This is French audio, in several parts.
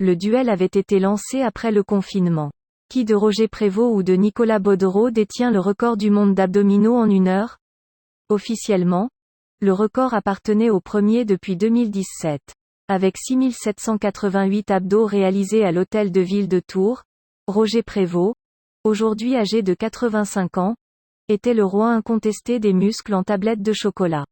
Le duel avait été lancé après le confinement. Qui de Roger Prévost ou de Nicolas Baudreau détient le record du monde d'abdominaux en 1 heure? Officiellement, le record appartenait au premier depuis 2017. Avec 6788 abdos réalisés à l'hôtel de ville de Tours, Roger Prévost, aujourd'hui âgé de 85 ans, était le roi incontesté des muscles en tablettes de chocolat.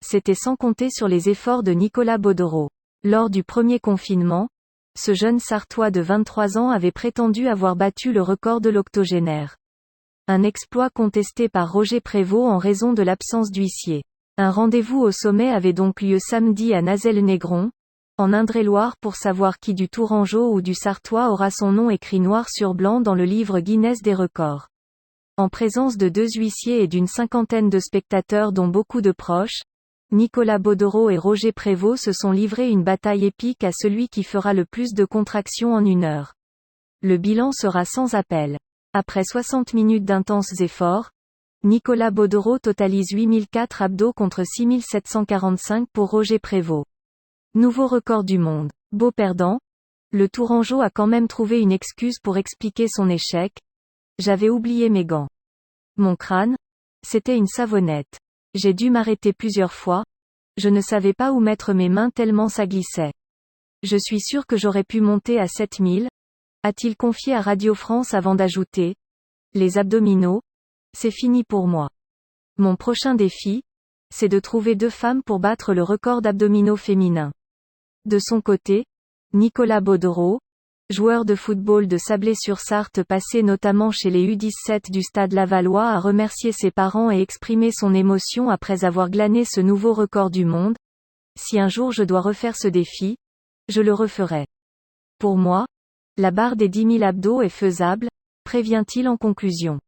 C'était sans compter sur les efforts de Nicolas Baudreau. Lors du premier confinement, ce jeune Sartois de 23 ans avait prétendu avoir battu le record de l'octogénaire. Un exploit contesté par Roger Prévost en raison de l'absence d'huissier. Un rendez-vous au sommet avait donc lieu samedi à Nazelles-Négron, en Indre-et-Loire pour savoir qui du Tourangeau ou du Sartois aura son nom écrit noir sur blanc dans le livre Guinness des records. En présence de 2 huissiers et d'une cinquantaine de spectateurs dont beaucoup de proches, Nicolas Baudreau et Roger Prévost se sont livrés une bataille épique à celui qui fera le plus de contractions en 1 heure. Le bilan sera sans appel. Après 60 minutes d'intenses efforts, Nicolas Baudreau totalise 8004 abdos contre 6745 pour Roger Prévost. Nouveau record du monde. Beau perdant, le Tourangeau a quand même trouvé une excuse pour expliquer son échec. J'avais oublié mes gants. Mon crâne? C'était une savonnette. J'ai dû m'arrêter plusieurs fois. Je ne savais pas où mettre mes mains tellement ça glissait. Je suis sûr que j'aurais pu monter à 7000, a-t-il confié à Radio France avant d'ajouter. Les abdominaux? C'est fini pour moi. Mon prochain défi? C'est de trouver 2 femmes pour battre le record d'abdominaux féminins. De son côté, Nicolas Baudreau, joueur de football de Sablé-sur-Sarthe passé notamment chez les U17 du Stade Lavallois, a remercié ses parents et exprimé son émotion après avoir glané ce nouveau record du monde. Si un jour je dois refaire ce défi, je le referai. Pour moi, la barre des 10 000 abdos est faisable, prévient-il en conclusion.